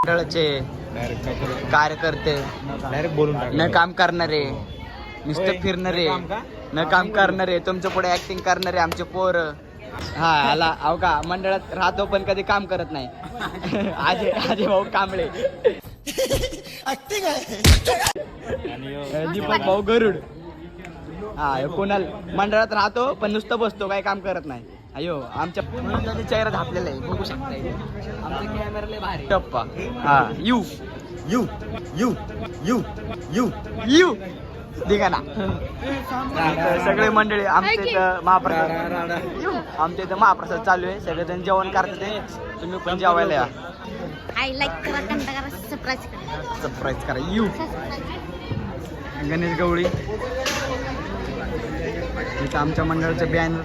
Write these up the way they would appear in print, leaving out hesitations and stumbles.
मंडळाचे कार्यकर्ते न काम करणारे, नुसतं फिरणारे, न काम करणारे, तुमच्या पुढे ऍक्टिंग करणारे आमचे पोर. हा आला अहो का मंडळात राहतो पण कधी काम करत नाही. आजे भाऊ कांबळे, दीपक भाऊ गरुड. हा कोणाल मंडळात राहतो पण नुसतं बसतो, काही काम करत नाही. अयो आमच्या चेहरा झापलेला आहे, बघू शकता. आमचा कॅमेरा भारी टप्पा. हा you you you you you you Digha ना. सगळे मंडळी आमच्या इथं महाप्रसाद, आमच्या इथं महाप्रसाद चालू आहे. सगळेजण जेवण करतात, तुम्ही पण जेवायला या. सबस्क्राईब करा. यू गणेश गवळी. इथं आमच्या मंडळाचं बॅनर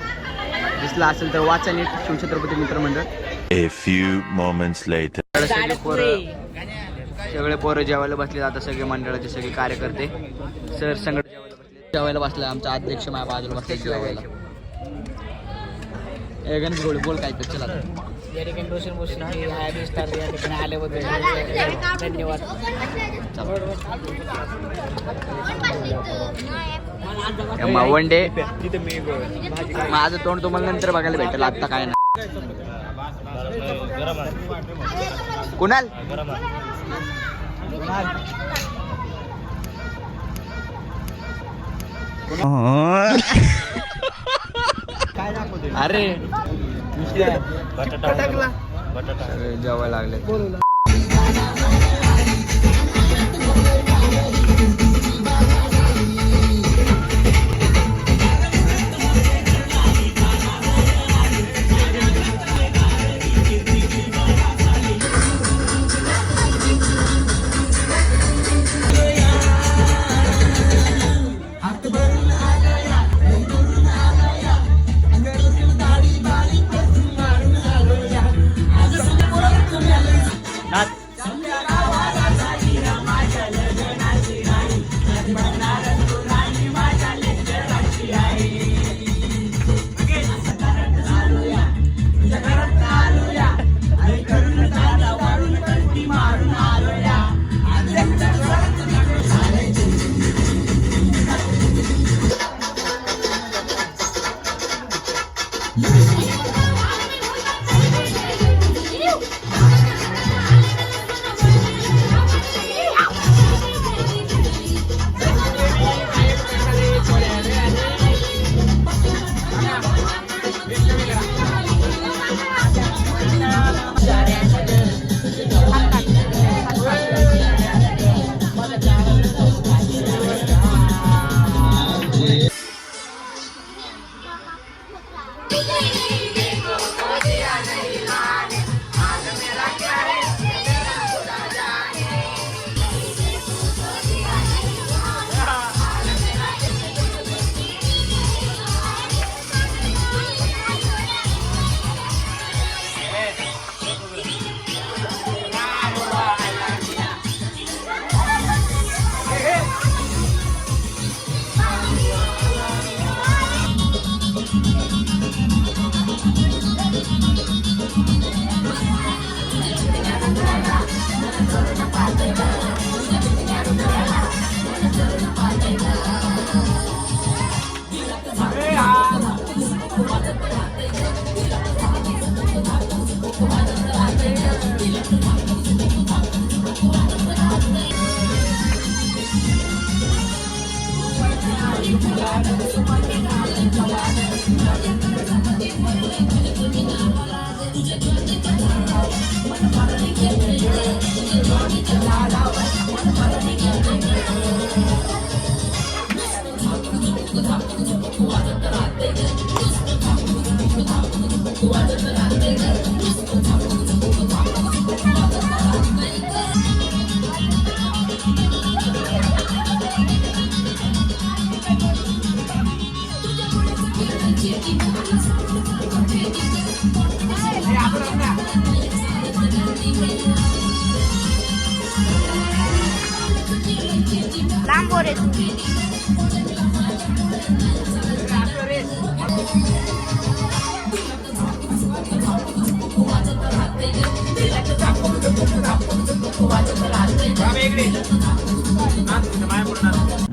दिसला असेल तर वाचा नीट, शिवछत्रपती मित्र मंडळ. A few moments later. सगळे पोरं जेवायला बसले. आता सगळे मंडळाचे सगळे कार्यकर्ते सर संघट जेवायला बसले. आमचा अध्यक्ष माझ्या बाजूला बसले जेवायला. गणेश गवळी बोल काय तर. चला या ठिकाणी रोशन भूषण या ठिकाणी आल्याबद्दल धन्यवाद. वन डे माझं तोंड तुम्हाला नंतर बघायला भेटेल, आता काय ना. कुणाल अरे जेवायला लागले.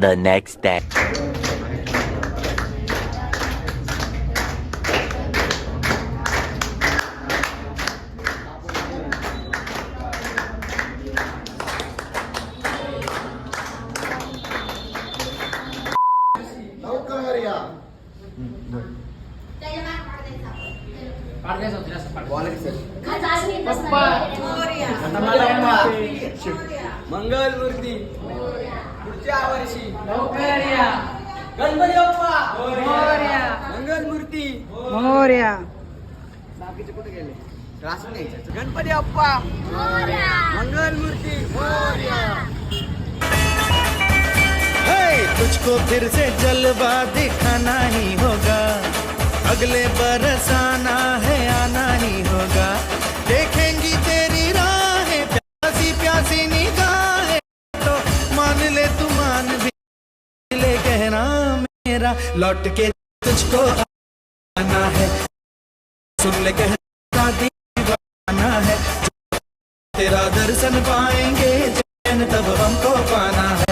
The next day. मंगल मूर्ती पुढच्या वर्षी गणपती बाप्पा मंगल मूर्ती बाकीचे कुठे गेले क्लास नाही गणपती बाप्पा मंगल मूर्ती तुझको फिर से जलवा दिखाना ही होगा, अगले बरस आना है आना ही होगा, देखेंगी तेरी राहें प्यासी प्यासी निगाहें, तो मान ले तू मान भी ले कहना मेरा, लौट के तुझको आना है, सुन ले कहना दीवाना है, तेरा दर्शन पाएंगे चैन तब हमको पाना है।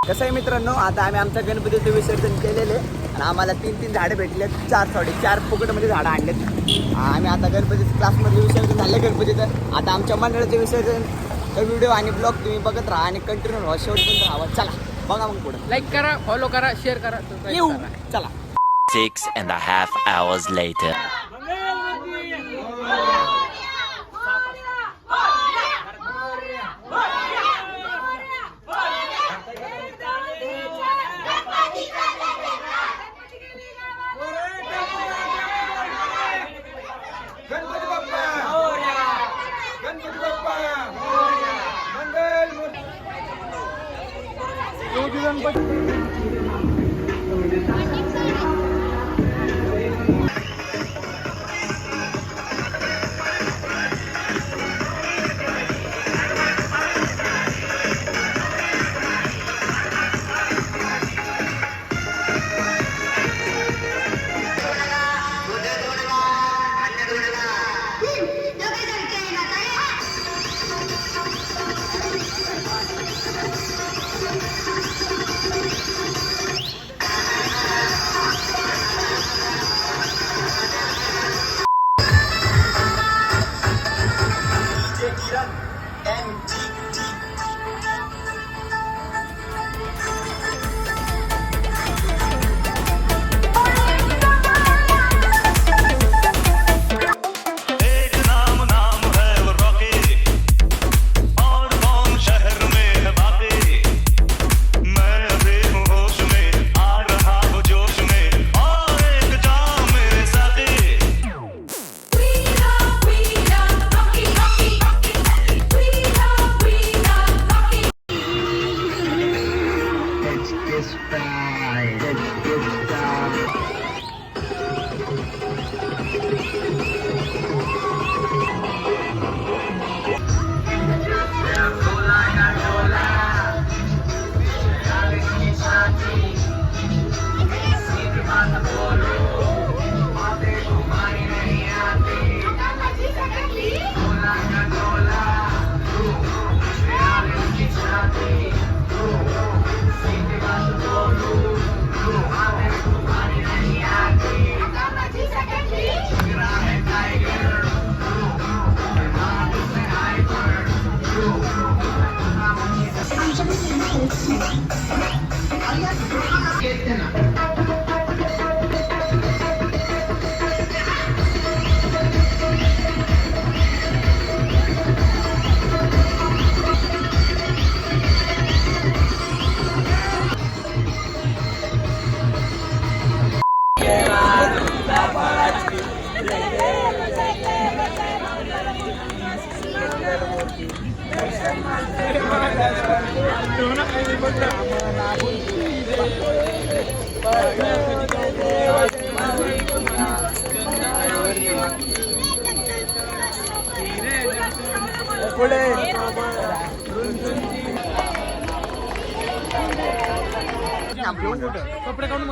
कसं आहे मित्रांनो, आता आम्ही आमचं गणपतीचं विसर्जन केलेले आणि आम्हाला 3 झाडे भेटले, 4 फुकटमध्ये झाडं आणलेत. आम्ही आता गणपतीचं क्लासमध्ये विसर्जन झालं गणपतीचं. आता आमच्या मंडळाचं विसर्जन व्हिडिओ आणि ब्लॉग तुम्ही बघत राहा आणि कंटिन्यू राहा, शेवटपर्यंत राहा. चला बघा मग पुढे. लाईक करा, फॉलो करा, शेअर करा, येऊ चला. 6.5 hours later.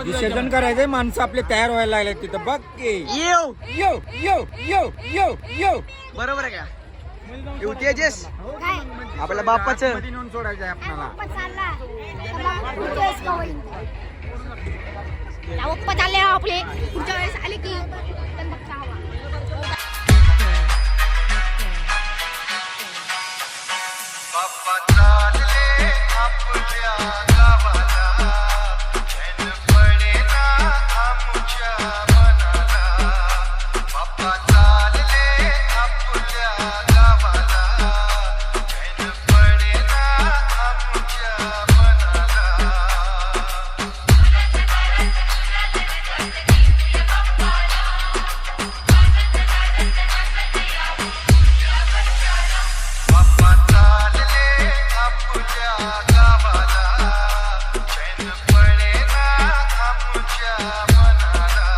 विसर्जन करायचंय, माणसं आपले तयार व्हायला लागले तिथं बघ की. येऊ यो यो यो यो यो. बरोबर आहे का? येऊ तेजस आपल्या बाप्पाचं मध्ये नेऊन सोडायचंय आपल्याला. पप्पा चालले आपले पुढच्या वेळेस आले की बाप्पा चालले आपल्या गावाला, चैन पडेना आमच्या मनाला. बाप्पा चालले आपल्या गावाला, चैन पडेना आमच्या मनाला. बाप्पा चालले आपल्या गावाला, चैन पडेना आमच्या मनाला.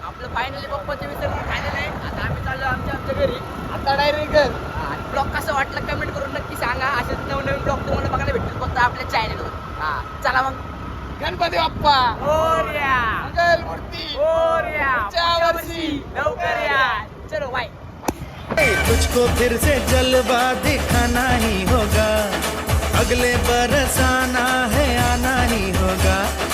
आपलं फायनली पप्पाचे विसर्जन झालेलं आहे. आता आम्ही चाललो आमच्या घरी. आता डायरेक्ट घर. आणि ब्लॉग कसं वाटलं कमेंट करून नक्की सांगा. असेच नवनवीन ब्लॉग तुम्हाला बघायला भेटतील फक्त आपल्या चॅनलवर. हा चला मग गणपती बाप्पा मोरया, मंगलमूर्ती मोरया, पुढच्या वर्षी लवकर या. चलो बाय. तुझको फिर से जलवा दिखाना ही होगा, अगले बरस आना है आना ही होगा.